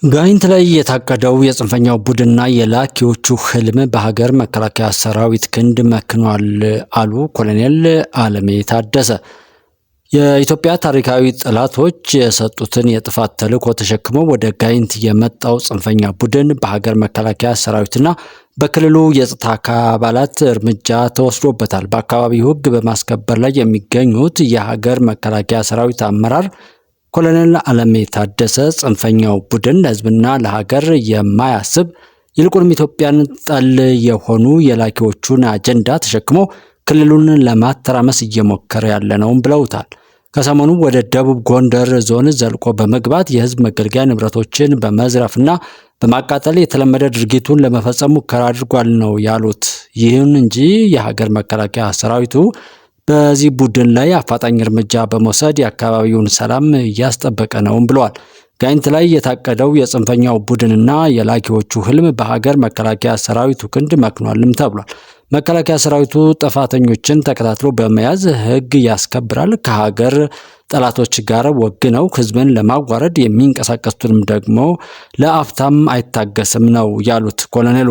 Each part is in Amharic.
ጋይንት ላይ የታቀደው የጽንፈኛው ቡድንና የላኪዎቹ ህልም በሀገር መከላከያ ሰራዊት ክንድ መክኗል አሉ ኮሎኔል አለሜ ታደሰ። የኢትዮጵያ ታሪካዊ ጠላቶች የሰጡትን የጥፋት ተልዕኮ ተሸክሞ ወደ ጋይንት የመጣው ጽንፈኛ ቡድን በሀገር መከላከያ ሰራዊትና በክልሉ የጸጥታ አባላት እርምጃ ተወስዶበታል። በአካባቢው ህግ በማስከበር ላይ የሚገኙት የሀገር መከላከያ ሰራዊት አመራር ኮሎኔል አለሜ ታደሰ ጽንፈኛው ቡድን ለህዝብና ለሀገር የማያስብ ይልቁንም ኢትዮጵያን ጠል የሆኑ የላኪዎቹን አጀንዳ ተሸክሞ ክልሉን ለማተራመስ እየሞከረ ያለ ነውም ብለውታል። ከሰሞኑ ወደ ደቡብ ጎንደር ዞን ዘልቆ በመግባት የህዝብ መገልገያ ንብረቶችን በመዝረፍና በማቃጠል የተለመደ ድርጊቱን ለመፈጸም ሙከራ አድርጓል ነው ያሉት። ይሁን እንጂ የሀገር መከላከያ ሰራዊቱ በዚህ ቡድን ላይ አፋጣኝ እርምጃ በመውሰድ የአካባቢውን ሰላም እያስጠበቀ ነውም ብለዋል። ጋይንት ላይ የታቀደው የጽንፈኛው ቡድንና የላኪዎቹ ህልም በሀገር መከላከያ ሰራዊቱ ክንድ መክኗልም ተብሏል። መከላከያ ሰራዊቱ ጥፋተኞችን ተከታትሎ በመያዝ ህግ ያስከብራል። ከሀገር ጠላቶች ጋር ወግነው ህዝብን ለማዋረድ የሚንቀሳቀሱትንም ደግሞ ለአፍታም አይታገስም ነው ያሉት ኮሎኔሉ።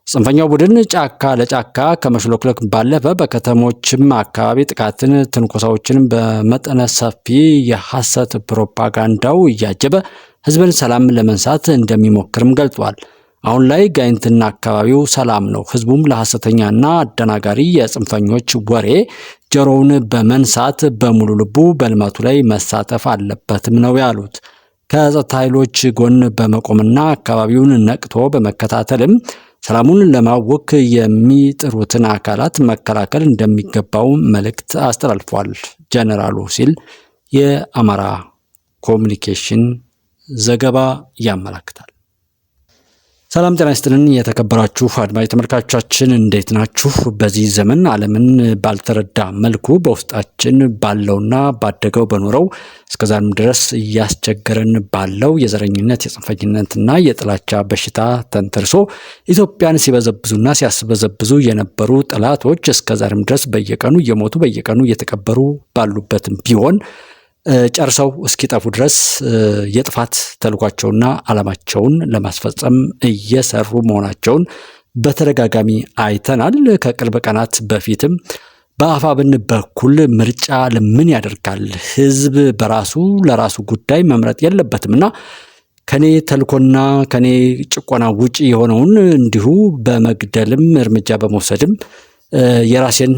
ጽንፈኛው ቡድን ጫካ ለጫካ ከመሽሎክለክ ባለፈ በከተሞችም አካባቢ ጥቃትን፣ ትንኮሳዎችን በመጠነ ሰፊ የሐሰት ፕሮፓጋንዳው እያጀበ ህዝብን ሰላም ለመንሳት እንደሚሞክርም ገልጿል። አሁን ላይ ጋይንትና አካባቢው ሰላም ነው። ህዝቡም ለሐሰተኛና አደናጋሪ የጽንፈኞች ወሬ ጆሮውን በመንሳት በሙሉ ልቡ በልማቱ ላይ መሳተፍ አለበትም ነው ያሉት። ከጸጥታ ኃይሎች ጎን በመቆምና አካባቢውን ነቅቶ በመከታተልም ሰላሙን ለማወክ የሚጥሩትን አካላት መከላከል እንደሚገባው መልእክት አስተላልፏል ጀነራሉ ሲል የአማራ ኮሙኒኬሽን ዘገባ ያመለክታል። ሰላም ጤና ይስጥልን የተከበራችሁ አድማጭ ተመልካቾቻችን እንዴት ናችሁ? በዚህ ዘመን ዓለምን ባልተረዳ መልኩ በውስጣችን ባለውና ባደገው በኖረው እስከዛሬም ድረስ እያስቸገረን ባለው የዘረኝነት የጽንፈኝነትና የጥላቻ በሽታ ተንተርሶ ኢትዮጵያን ሲበዘብዙና ሲያስበዘብዙ የነበሩ ጠላቶች እስከዛሬም ድረስ በየቀኑ እየሞቱ በየቀኑ እየተቀበሩ ባሉበትም ቢሆን ጨርሰው እስኪጠፉ ድረስ የጥፋት ተልኳቸውና ዓላማቸውን ለማስፈጸም እየሰሩ መሆናቸውን በተደጋጋሚ አይተናል። ከቅርብ ቀናት በፊትም በአፋብን በኩል ምርጫ ለምን ያደርጋል? ህዝብ በራሱ ለራሱ ጉዳይ መምረጥ የለበትምና ከኔ ተልኮና ከኔ ጭቆና ውጪ የሆነውን እንዲሁ በመግደልም እርምጃ በመውሰድም የራሴን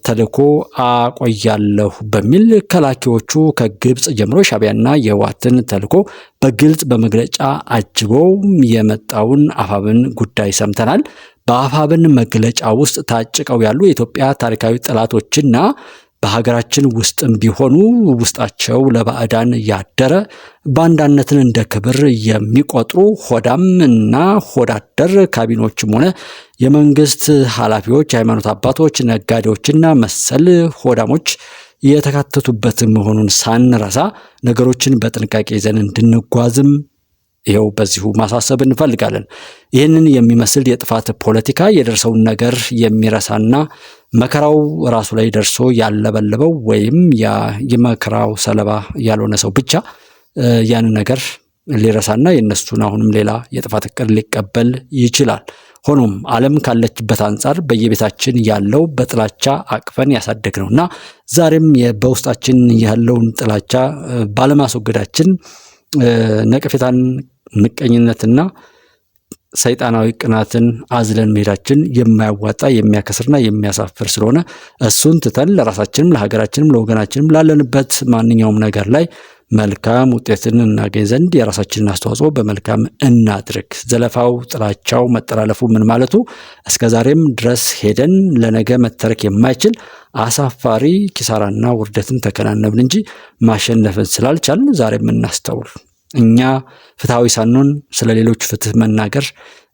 ተልኮ አቆያለሁ በሚል ከላኪዎቹ ከግብጽ ጀምሮ ሻዕቢያና የህወሓትን ተልኮ በግልጽ በመግለጫ አጅበው የመጣውን አፋብን ጉዳይ ሰምተናል። በአፋብን መግለጫ ውስጥ ታጭቀው ያሉ የኢትዮጵያ ታሪካዊ ጠላቶችና በሀገራችን ውስጥም ቢሆኑ ውስጣቸው ለባዕዳን ያደረ ባንዳነትን እንደ ክብር የሚቆጥሩ ሆዳም እና ሆዳደር ካቢኖችም ሆነ የመንግስት ኃላፊዎች፣ የሃይማኖት አባቶች፣ ነጋዴዎችና መሰል ሆዳሞች የተካተቱበት መሆኑን ሳንረሳ ነገሮችን በጥንቃቄ ይዘን እንድንጓዝም ይኸው በዚሁ ማሳሰብ እንፈልጋለን። ይህንን የሚመስል የጥፋት ፖለቲካ የደረሰውን ነገር የሚረሳና መከራው ራሱ ላይ ደርሶ ያለበለበው ወይም የመከራው ሰለባ ያልሆነ ሰው ብቻ ያንን ነገር ሊረሳና የነሱን አሁንም ሌላ የጥፋት እቅድ ሊቀበል ይችላል። ሆኖም ዓለም ካለችበት አንጻር በየቤታችን ያለው በጥላቻ አቅፈን ያሳደግነውና ዛሬም በውስጣችን ያለውን ጥላቻ ባለማስወገዳችን ነቀፌታን፣ ምቀኝነትና ሰይጣናዊ ቅናትን አዝለን መሄዳችን የማያዋጣ የሚያከስርና የሚያሳፍር ስለሆነ እሱን ትተን ለራሳችንም ለሀገራችንም ለወገናችንም ላለንበት ማንኛውም ነገር ላይ መልካም ውጤትን እናገኝ ዘንድ የራሳችንን አስተዋጽኦ በመልካም እናድርግ። ዘለፋው፣ ጥላቻው፣ መጠላለፉ ምን ማለቱ እስከዛሬም ድረስ ሄደን ለነገ መተረክ የማይችል አሳፋሪ ኪሳራና ውርደትን ተከናነብን እንጂ ማሸነፍን ስላልቻልን ዛሬም እናስተውል። እኛ ፍትሃዊ ሳንሆን ስለ ሌሎች ፍትህ መናገር፣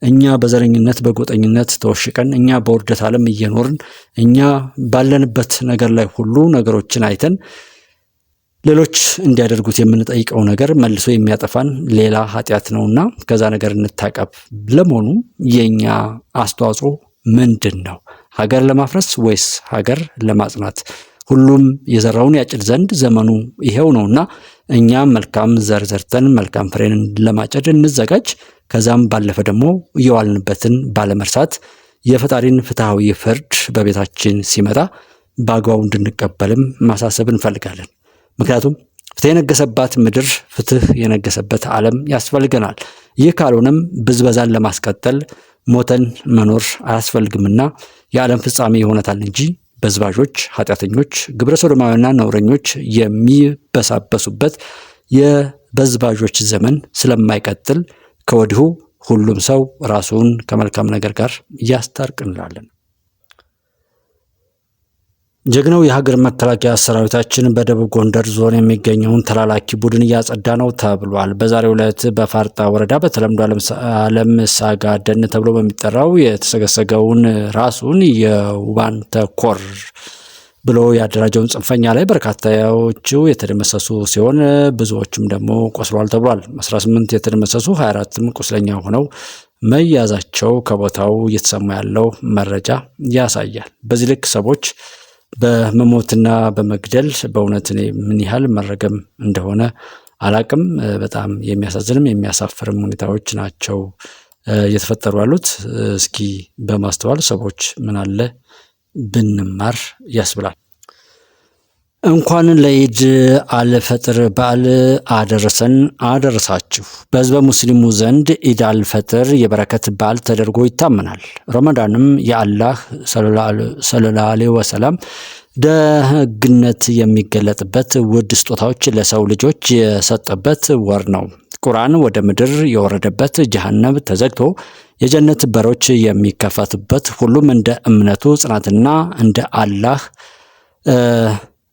እኛ በዘረኝነት በጎጠኝነት ተወሽቀን፣ እኛ በውርደት ዓለም እየኖርን፣ እኛ ባለንበት ነገር ላይ ሁሉ ነገሮችን አይተን ሌሎች እንዲያደርጉት የምንጠይቀው ነገር መልሶ የሚያጠፋን ሌላ ኃጢአት ነውና ከዛ ነገር እንታቀብ። ለመሆኑ የኛ አስተዋጽኦ ምንድን ነው? ሀገር ለማፍረስ ወይስ ሀገር ለማጽናት? ሁሉም የዘራውን ያጭድ ዘንድ ዘመኑ ይሄው ነውና እኛም መልካም ዘር ዘርተን መልካም ፍሬን ለማጨድ እንዘጋጅ። ከዛም ባለፈ ደግሞ እየዋልንበትን ባለመርሳት የፈጣሪን ፍትሐዊ ፍርድ በቤታችን ሲመጣ በአግባቡ እንድንቀበልም ማሳሰብ እንፈልጋለን። ምክንያቱም ፍትህ የነገሰባት ምድር፣ ፍትህ የነገሰበት ዓለም ያስፈልገናል። ይህ ካልሆነም ብዝበዛን ለማስቀጠል ሞተን መኖር አያስፈልግምና የዓለም ፍጻሜ ይሆነታል እንጂ በዝባዦች፣ ኃጢአተኞች፣ ግብረ ሰዶማውያንና ነውረኞች የሚበሳበሱበት የበዝባዦች ዘመን ስለማይቀጥል ከወዲሁ ሁሉም ሰው ራሱን ከመልካም ነገር ጋር ያስታርቅ እንላለን። ጀግናው የሀገር መከላከያ ሰራዊታችን በደቡብ ጎንደር ዞን የሚገኘውን ተላላኪ ቡድን እያጸዳ ነው ተብሏል። በዛሬው ዕለት በፋርጣ ወረዳ በተለምዶ ዓለም ሳጋ ደን ተብሎ በሚጠራው የተሰገሰገውን ራሱን የውባንተ ኮር ብሎ ያደራጀውን ጽንፈኛ ላይ በርካታዎቹ የተደመሰሱ ሲሆን ብዙዎችም ደግሞ ቆስሏል ተብሏል። 18 የተደመሰሱ 24ም ቁስለኛ ሆነው መያዛቸው ከቦታው እየተሰማ ያለው መረጃ ያሳያል። በዚህ ልክ ሰዎች በመሞትና በመግደል በእውነት እኔ ምን ያህል መረገም እንደሆነ አላቅም። በጣም የሚያሳዝንም የሚያሳፍርም ሁኔታዎች ናቸው እየተፈጠሩ ያሉት። እስኪ በማስተዋል ሰዎች ምን አለ ብንማር ያስብላል። እንኳን ለኢድ አልፈጥር በዓል አደረሰን አደረሳችሁ። በህዝበ ሙስሊሙ ዘንድ ኢድ አልፈጥር የበረከት በዓል ተደርጎ ይታመናል። ረመዳንም የአላህ ሰለላሁ ዐለይሂ ወሰለም ደግነት የሚገለጥበት ውድ ስጦታዎች ለሰው ልጆች የሰጠበት ወር ነው። ቁርአን ወደ ምድር የወረደበት፣ ጀሃነም ተዘግቶ የጀነት በሮች የሚከፈቱበት፣ ሁሉም እንደ እምነቱ ጽናትና እንደ አላህ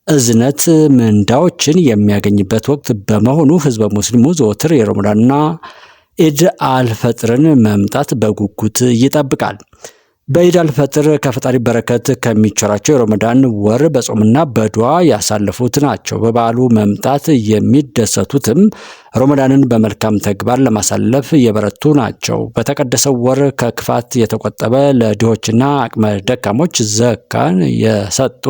እዝነት ምንዳዎችን የሚያገኝበት ወቅት በመሆኑ ህዝበ ሙስሊሙ ዘወትር የረመዳንና ኢድ አልፈጥርን መምጣት በጉጉት ይጠብቃል። በኢድ አልፈጥር ከፈጣሪ በረከት ከሚቸራቸው የረመዳን ወር በጾምና በዱዓ ያሳለፉት ናቸው። በበዓሉ መምጣት የሚደሰቱትም ረመዳንን በመልካም ተግባር ለማሳለፍ የበረቱ ናቸው። በተቀደሰው ወር ከክፋት የተቆጠበ ለድሆችና አቅመ ደካሞች ዘካን የሰጡ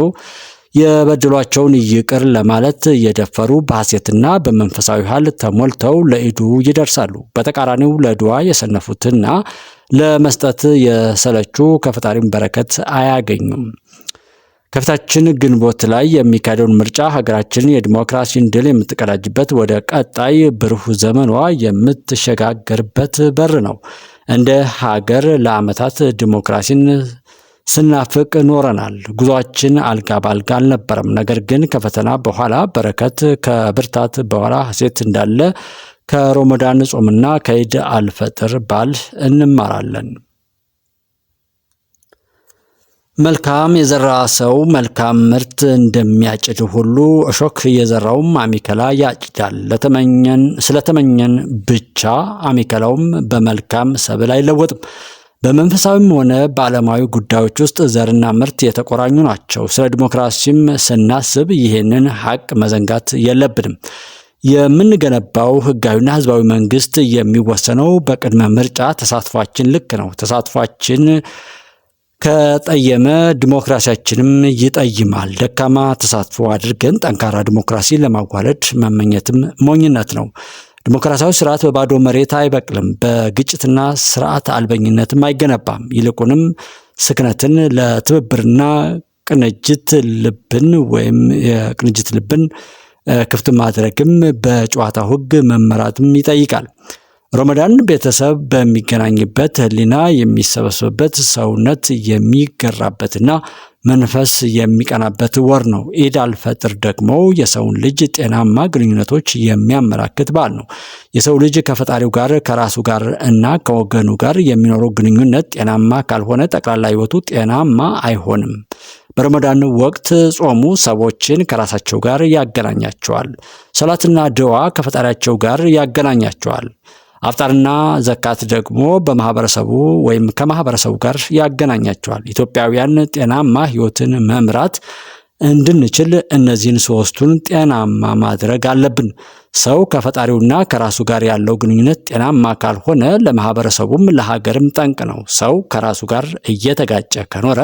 የበደሏቸውን ይቅር ለማለት የደፈሩ በሐሴትና በመንፈሳዊ ኃይል ተሞልተው ለኢዱ ይደርሳሉ። በተቃራኒው ለዱዓ የሰነፉትና ለመስጠት የሰለቹ ከፈጣሪም በረከት አያገኙም። ከፊታችን ግንቦት ላይ የሚካሄደውን ምርጫ ሀገራችን የዲሞክራሲን ድል የምትቀዳጅበት ወደ ቀጣይ ብሩህ ዘመኗ የምትሸጋገርበት በር ነው። እንደ ሀገር ለዓመታት ዲሞክራሲን ስናፍቅ ኖረናል። ጉዟችን አልጋ ባልጋ አልነበረም። ነገር ግን ከፈተና በኋላ በረከት፣ ከብርታት በኋላ ሐሴት እንዳለ ከረመዳን ጾምና ከኢድ አልፈጥር በዓል እንማራለን። መልካም የዘራ ሰው መልካም ምርት እንደሚያጭድ ሁሉ እሾክ የዘራውም አሜከላ ያጭዳል። ስለተመኘን ብቻ አሜከላውም በመልካም ሰብል አይለወጥም። በመንፈሳዊም ሆነ በዓለማዊ ጉዳዮች ውስጥ ዘርና ምርት የተቆራኙ ናቸው። ስለ ዲሞክራሲም ስናስብ ይህንን ሀቅ መዘንጋት የለብንም። የምንገነባው ህጋዊና ህዝባዊ መንግስት የሚወሰነው በቅድመ ምርጫ ተሳትፏችን ልክ ነው። ተሳትፏችን ከጠየመ ዲሞክራሲያችንም ይጠይማል። ደካማ ተሳትፎ አድርገን ጠንካራ ዲሞክራሲ ለማዋለድ መመኘትም ሞኝነት ነው። ዲሞክራሲያዊ ስርዓት በባዶ መሬት አይበቅልም። በግጭትና ስርዓት አልበኝነትም አይገነባም። ይልቁንም ስክነትን ለትብብርና ቅንጅት ልብን ወይም የቅንጅት ልብን ክፍት ማድረግም በጨዋታ ህግ መመራትም ይጠይቃል። ረመዳን ቤተሰብ በሚገናኝበት፣ ህሊና የሚሰበሰብበት፣ ሰውነት የሚገራበትና መንፈስ የሚቀናበት ወር ነው። ኢድ አልፈጥር ደግሞ የሰውን ልጅ ጤናማ ግንኙነቶች የሚያመላክት በዓል ነው። የሰው ልጅ ከፈጣሪው ጋር ከራሱ ጋር እና ከወገኑ ጋር የሚኖረው ግንኙነት ጤናማ ካልሆነ ጠቅላላ ህይወቱ ጤናማ አይሆንም። በረመዳን ወቅት ጾሙ ሰዎችን ከራሳቸው ጋር ያገናኛቸዋል። ሰላትና ድዋ ከፈጣሪያቸው ጋር ያገናኛቸዋል። አፍጣርና ዘካት ደግሞ በማህበረሰቡ ወይም ከማህበረሰቡ ጋር ያገናኛቸዋል። ኢትዮጵያውያን ጤናማ ህይወትን መምራት እንድንችል እነዚህን ሶስቱን ጤናማ ማድረግ አለብን። ሰው ከፈጣሪውና ከራሱ ጋር ያለው ግንኙነት ጤናማ ካልሆነ ለማህበረሰቡም ለሀገርም ጠንቅ ነው። ሰው ከራሱ ጋር እየተጋጨ ከኖረ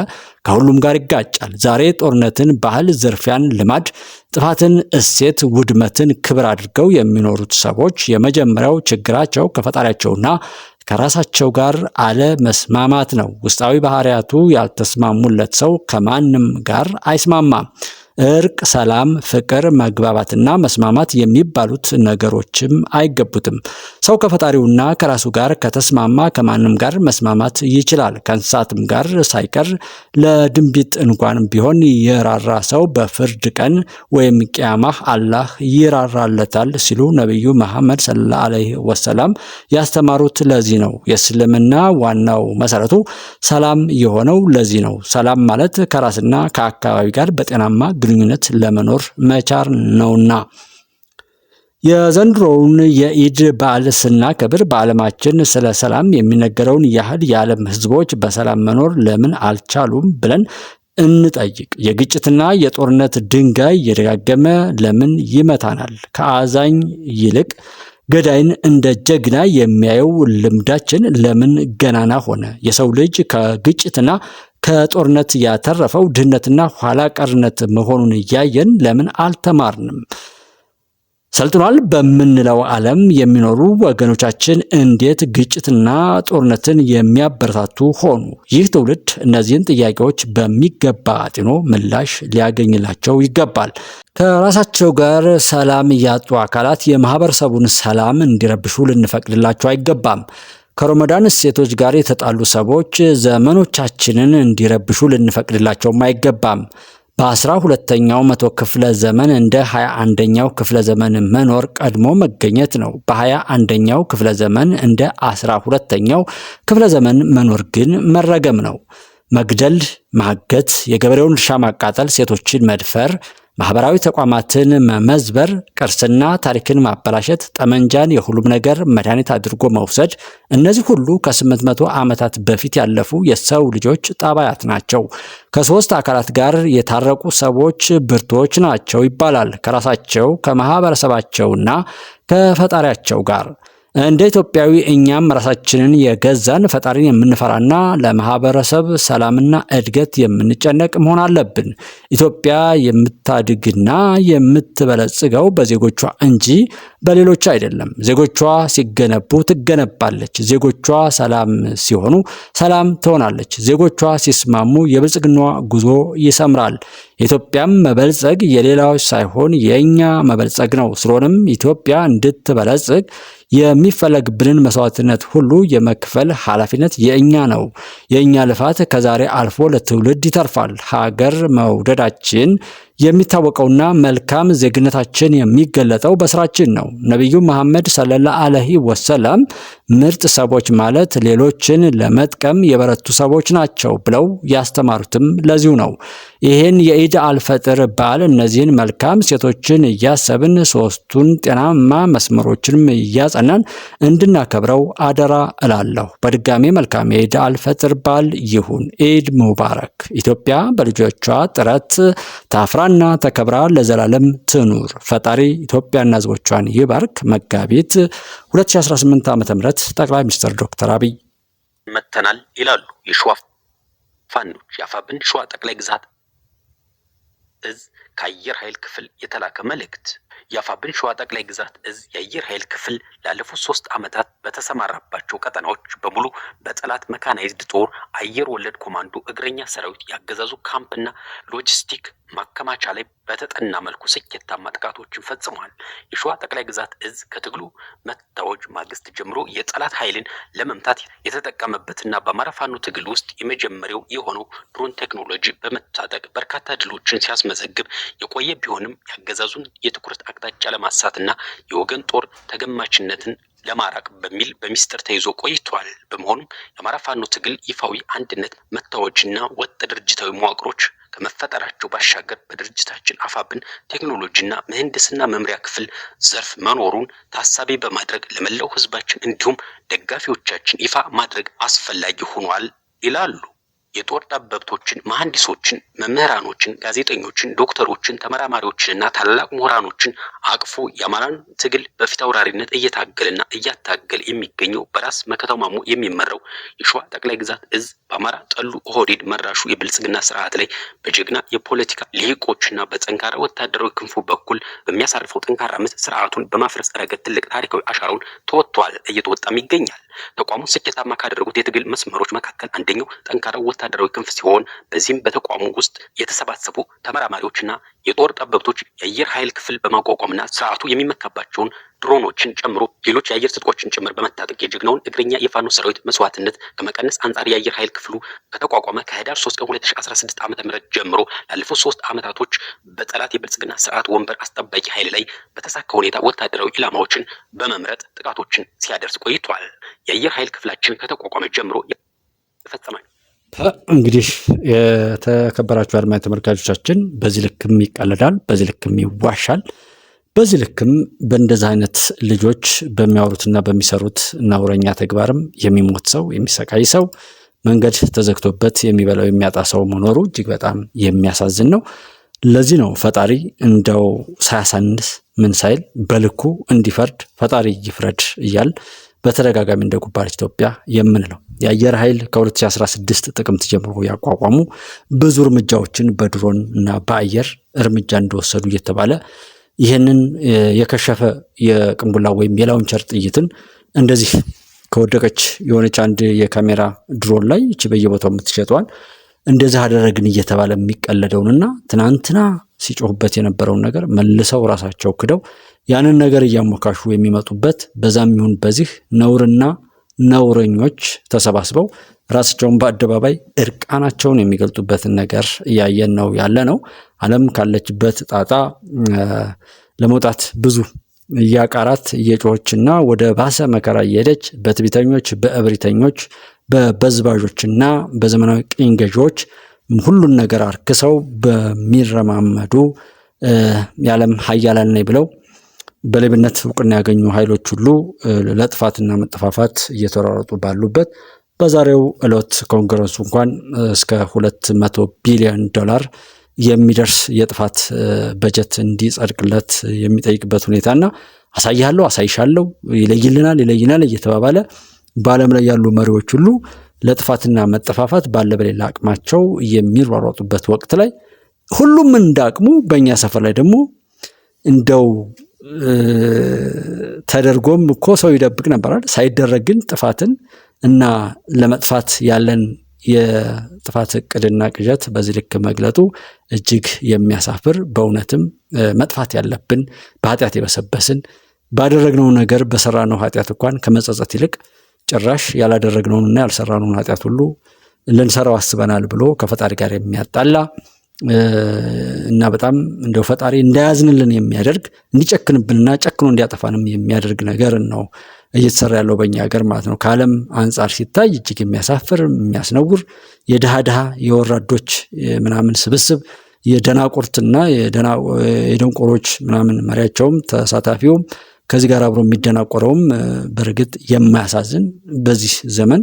ከሁሉም ጋር ይጋጫል። ዛሬ ጦርነትን ባህል፣ ዝርፊያን ልማድ፣ ጥፋትን እሴት፣ ውድመትን ክብር አድርገው የሚኖሩት ሰዎች የመጀመሪያው ችግራቸው ከፈጣሪያቸውና ከራሳቸው ጋር አለመስማማት ነው። ውስጣዊ ባህሪያቱ ያልተስማሙለት ሰው ከማንም ጋር አይስማማም። እርቅ፣ ሰላም፣ ፍቅር፣ መግባባትና መስማማት የሚባሉት ነገሮችም አይገቡትም። ሰው ከፈጣሪውና ከራሱ ጋር ከተስማማ ከማንም ጋር መስማማት ይችላል። ከእንስሳትም ጋር ሳይቀር ለድንቢጥ እንኳን ቢሆን የራራ ሰው በፍርድ ቀን ወይም ቂያማህ አላህ ይራራለታል ሲሉ ነቢዩ መሐመድ ሰለላሁ ዐለይሂ ወሰለም ያስተማሩት ለዚህ ነው። የእስልምና ዋናው መሰረቱ ሰላም የሆነው ለዚህ ነው። ሰላም ማለት ከራስና ከአካባቢ ጋር በጤናማ ግንኙነት ለመኖር መቻር ነውና። የዘንድሮውን የኢድ በዓል ስናከብር በዓለማችን ስለ ሰላም የሚነገረውን ያህል የዓለም ሕዝቦች በሰላም መኖር ለምን አልቻሉም ብለን እንጠይቅ። የግጭትና የጦርነት ድንጋይ እየደጋገመ ለምን ይመታናል? ከአዛኝ ይልቅ ገዳይን እንደ ጀግና የሚያየው ልምዳችን ለምን ገናና ሆነ? የሰው ልጅ ከግጭትና ከጦርነት ያተረፈው ድህነትና ኋላ ቀርነት መሆኑን እያየን ለምን አልተማርንም? ሰልጥኗል በምንለው ዓለም የሚኖሩ ወገኖቻችን እንዴት ግጭትና ጦርነትን የሚያበረታቱ ሆኑ? ይህ ትውልድ እነዚህን ጥያቄዎች በሚገባ አጢኖ ምላሽ ሊያገኝላቸው ይገባል። ከራሳቸው ጋር ሰላም ያጡ አካላት የማህበረሰቡን ሰላም እንዲረብሹ ልንፈቅድላቸው አይገባም። ከረመዳን እሴቶች ጋር የተጣሉ ሰዎች ዘመኖቻችንን እንዲረብሹ ልንፈቅድላቸውም አይገባም። በ12ኛው መቶ ክፍለ ዘመን እንደ 21ኛው ክፍለ ዘመን መኖር ቀድሞ መገኘት ነው። በ21ኛው ክፍለ ዘመን እንደ 12ኛው ክፍለ ዘመን መኖር ግን መረገም ነው። መግደል፣ ማገት፣ የገበሬውን እርሻ ማቃጠል፣ ሴቶችን መድፈር፣ ማህበራዊ ተቋማትን መመዝበር፣ ቅርስና ታሪክን ማበላሸት፣ ጠመንጃን የሁሉም ነገር መድኃኒት አድርጎ መውሰድ፣ እነዚህ ሁሉ ከ800 ዓመታት በፊት ያለፉ የሰው ልጆች ጠባያት ናቸው። ከሶስት አካላት ጋር የታረቁ ሰዎች ብርቶች ናቸው ይባላል። ከራሳቸው ከማህበረሰባቸውና ከፈጣሪያቸው ጋር። እንደ ኢትዮጵያዊ እኛም ራሳችንን የገዛን ፈጣሪን የምንፈራና ለማህበረሰብ ሰላምና እድገት የምንጨነቅ መሆን አለብን። ኢትዮጵያ የምታድግና የምትበለጽገው በዜጎቿ እንጂ በሌሎች አይደለም። ዜጎቿ ሲገነቡ ትገነባለች። ዜጎቿ ሰላም ሲሆኑ ሰላም ትሆናለች። ዜጎቿ ሲስማሙ የብልጽግናዋ ጉዞ ይሰምራል። የኢትዮጵያም መበልጸግ የሌላዎች ሳይሆን የእኛ መበልጸግ ነው። ስለሆነም ኢትዮጵያ እንድትበለጽግ የሚፈለግብንን መስዋዕትነት ሁሉ የመክፈል ኃላፊነት የእኛ ነው። የእኛ ልፋት ከዛሬ አልፎ ለትውልድ ይተርፋል። ሀገር መውደዳችን የሚታወቀውና መልካም ዜግነታችን የሚገለጠው በስራችን ነው። ነቢዩ መሐመድ ሰለላሁ ዐለይሂ ወሰለም ምርጥ ሰዎች ማለት ሌሎችን ለመጥቀም የበረቱ ሰዎች ናቸው ብለው ያስተማሩትም ለዚሁ ነው። ይህን የኢድ አልፈጥር በዓል እነዚህን መልካም ሴቶችን እያሰብን ሶስቱን ጤናማ መስመሮችንም እያጸናን እንድናከብረው አደራ እላለሁ። በድጋሚ መልካም የኢድ አልፈጥር በዓል ይሁን። ኢድ ሙባረክ። ኢትዮጵያ በልጆቿ ጥረት ታፍራና ተከብራ ለዘላለም ትኑር። ፈጣሪ ኢትዮጵያና ሕዝቦቿን ይባርክ። መጋቢት 2018 ዓ.ም ጠቅላይ ሚኒስትር ዶክተር አብይ መተናል ይላሉ የሸዋ ፋኖች። የአፋብን ሸዋ ጠቅላይ ግዛት እዝ ከአየር ኃይል ክፍል የተላከ መልእክት። የአፋብን ሸዋ ጠቅላይ ግዛት እዝ የአየር ኃይል ክፍል ላለፉት 3 ዓመታት በተሰማራባቸው ቀጠናዎች በሙሉ በጠላት መካናይዝድ ጦር፣ አየር ወለድ ኮማንዶ፣ እግረኛ ሰራዊት፣ ያገዛዙ ካምፕና ሎጂስቲክ ማከማቻ ላይ በተጠና መልኩ ስኬታማ ጥቃቶችን ፈጽሟል። የሸዋ ጠቅላይ ግዛት እዝ ከትግሉ መታወጅ ማግስት ጀምሮ የጠላት ኃይልን ለመምታት የተጠቀመበትና በአማራ ፋኖ ትግል ውስጥ የመጀመሪያው የሆነው ድሮን ቴክኖሎጂ በመታጠቅ በርካታ ድሎችን ሲያስመዘግብ የቆየ ቢሆንም ያገዛዙን የትኩረት አቅጣጫ ለማሳትና የወገን ጦር ተገማችነትን ለማራቅ በሚል በሚስጥር ተይዞ ቆይቷል። በመሆኑም የአማራ ፋኖ ትግል ይፋዊ አንድነት መታወጅና ወጥ ድርጅታዊ መዋቅሮች ከመፈጠራቸው ባሻገር በድርጅታችን አፋብን ቴክኖሎጂና ምህንድስና መምሪያ ክፍል ዘርፍ መኖሩን ታሳቢ በማድረግ ለመላው ህዝባችን እንዲሁም ደጋፊዎቻችን ይፋ ማድረግ አስፈላጊ ሆኗል ይላሉ የጦር ጠበብቶችን፣ መሐንዲሶችን፣ መምህራኖችን፣ ጋዜጠኞችን፣ ዶክተሮችን፣ ተመራማሪዎችንና ታላላቅ ምሁራኖችን አቅፎ የአማራን ትግል በፊት አውራሪነት እየታገለና እያታገለ የሚገኘው በራስ መከታው ማሞ የሚመራው የሸዋ ጠቅላይ ግዛት እዝ በአማራ ጠሉ ኦህዴድ መራሹ የብልጽግና ስርዓት ላይ በጀግና የፖለቲካ ልሂቆችና በጠንካራ ወታደራዊ ክንፉ በኩል በሚያሳርፈው ጠንካራ ምት ስርዓቱን በማፍረስ ረገድ ትልቅ ታሪካዊ አሻራውን ተወጥቷል፣ እየተወጣም ይገኛል። ተቋሙን ስኬታማ ካደረጉት የትግል መስመሮች መካከል አንደኛው ጠንካራው ወታደራዊ ክንፍ ሲሆን በዚህም በተቋሙ ውስጥ የተሰባሰቡ ተመራማሪዎችና የጦር ጠበብቶች የአየር ኃይል ክፍል በማቋቋምና ስርዓቱ የሚመካባቸውን ድሮኖችን ጨምሮ ሌሎች የአየር ትጥቆችን ጭምር በመታጠቅ የጀግናውን እግረኛ የፋኖ ሰራዊት መስዋዕትነት ከመቀነስ አንጻር የአየር ኃይል ክፍሉ ከተቋቋመ ከህዳር 3 ቀን 2016 ዓ.ም ጀምሮ ላለፉት 3 ዓመታቶች በጠላት የብልጽግና ስርዓት ወንበር አስጠባቂ ኃይል ላይ በተሳካ ሁኔታ ወታደራዊ ኢላማዎችን በመምረጥ ጥቃቶችን ሲያደርስ ቆይቷል። የአየር ኃይል ክፍላችን ከተቋቋመ ጀምሮ የፈጸማል። እንግዲህ የተከበራችሁ አድማጭ ተመልካቾቻችን በዚህ ልክም ይቀለዳል፣ በዚህ ልክም ይዋሻል፣ በዚህ ልክም በእንደዚህ አይነት ልጆች በሚያወሩትና በሚሰሩት ነውረኛ ተግባርም የሚሞት ሰው የሚሰቃይ ሰው መንገድ ተዘግቶበት የሚበላው የሚያጣ ሰው መኖሩ እጅግ በጣም የሚያሳዝን ነው። ለዚህ ነው ፈጣሪ እንደው ሳያሳንስ ምን ሳይል በልኩ እንዲፈርድ ፈጣሪ ይፍረድ እያል በተደጋጋሚ እንደ ጉባር ኢትዮጵያ የምንለው። የአየር ኃይል ከ2016 ጥቅምት ጀምሮ ያቋቋሙ ብዙ እርምጃዎችን በድሮን እና በአየር እርምጃ እንደወሰዱ እየተባለ ይህንን የከሸፈ የቅንቡላ ወይም የላውንቸር ጥይትን እንደዚህ ከወደቀች የሆነች አንድ የካሜራ ድሮን ላይ እቺ በየቦታው የምትሸጠዋል እንደዚህ አደረግን እየተባለ የሚቀለደውንና ትናንትና ሲጮሁበት የነበረውን ነገር መልሰው ራሳቸው ክደው ያንን ነገር እያሞካሹ የሚመጡበት በዛም ይሁን በዚህ ነውርና ነውረኞች ተሰባስበው ራሳቸውን በአደባባይ እርቃናቸውን የሚገልጡበትን ነገር እያየን ነው ያለ ነው። ዓለም ካለችበት ጣጣ ለመውጣት ብዙ እያቃራት እየጮኸችና ወደ ባሰ መከራ እየሄደች በትዕቢተኞች፣ በእብሪተኞች፣ በበዝባዦችና በዘመናዊ ቅኝ ገዢዎች ሁሉን ነገር አርክሰው በሚረማመዱ የዓለም ሀያላን ነኝ ብለው በሌብነት እውቅና ያገኙ ኃይሎች ሁሉ ለጥፋትና መጠፋፋት እየተሯሯጡ ባሉበት በዛሬው ዕለት ኮንግረሱ እንኳን እስከ $200 ቢሊዮን የሚደርስ የጥፋት በጀት እንዲጸድቅለት የሚጠይቅበት ሁኔታና አሳያለሁ፣ አሳይሻለሁ፣ ይለይልናል እየተባባለ በዓለም ላይ ያሉ መሪዎች ሁሉ ለጥፋትና መጠፋፋት ባለ በሌላ አቅማቸው የሚሯሯጡበት ወቅት ላይ ሁሉም እንዳቅሙ በእኛ ሰፈር ላይ ደግሞ እንደው ተደርጎም እኮ ሰው ይደብቅ ነበር አይደል? ሳይደረግ ግን ጥፋትን እና ለመጥፋት ያለን የጥፋት እቅድና ቅዠት በዚህ ልክ መግለጡ እጅግ የሚያሳፍር በእውነትም መጥፋት ያለብን በኃጢአት የበሰበስን ባደረግነው ነገር በሰራነው ኃጢአት እንኳን ከመጸጸት ይልቅ ጭራሽ ያላደረግነውንና ያልሰራነውን ኃጢአት ሁሉ ልንሰራው አስበናል ብሎ ከፈጣሪ ጋር የሚያጣላ እና በጣም እንደው ፈጣሪ እንዳያዝንልን የሚያደርግ እንዲጨክንብንና ጨክኖ እንዲያጠፋንም የሚያደርግ ነገር ነው እየተሰራ ያለው በእኛ ሀገር ማለት ነው። ከዓለም አንጻር ሲታይ እጅግ የሚያሳፍር የሚያስነውር የድሃ የወራዶች ምናምን ስብስብ የደናቁርትና የደንቆሮች ምናምን መሪያቸውም ተሳታፊውም ከዚህ ጋር አብሮ የሚደናቆረውም በእርግጥ የማያሳዝን በዚህ ዘመን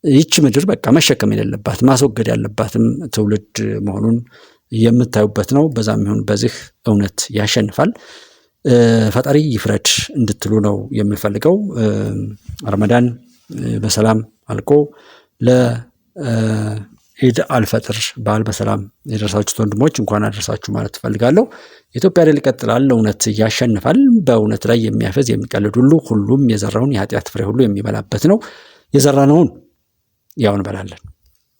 ይቺ ምድር በቃ መሸከም የሌለባት ማስወገድ ያለባትም ትውልድ መሆኑን የምታዩበት ነው። በዛም ይሁን በዚህ እውነት ያሸንፋል። ፈጣሪ ይፍረድ እንድትሉ ነው የምፈልገው። ረመዳን በሰላም አልቆ ለኢድ አልፈጥር በዓል በሰላም የደረሳችሁት ወንድሞች እንኳን አደረሳችሁ ማለት እፈልጋለሁ። ኢትዮጵያ ድል ይቀጥላል። እውነት ያሸንፋል። በእውነት ላይ የሚያፈዝ የሚቀልድ ሁሉም የዘራውን የኃጢአት ፍሬ ሁሉ የሚበላበት ነው። የዘራነውን ያው እንበላለን።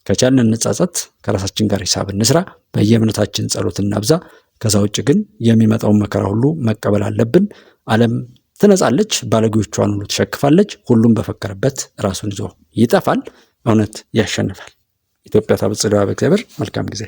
ከቻልን እንጻጸት፣ ከራሳችን ጋር ሂሳብ እንስራ፣ በየእምነታችን ጸሎት እናብዛ። ከዛ ውጭ ግን የሚመጣውን መከራ ሁሉ መቀበል አለብን። ዓለም ትነጻለች፣ ባለጌዎቿን ሁሉ ትሸክፋለች። ሁሉም በፈከረበት ራሱን ይዞ ይጠፋል። እውነት ያሸንፋል። ኢትዮጵያ ታበጽሕዋ በእግዚአብሔር። መልካም ጊዜ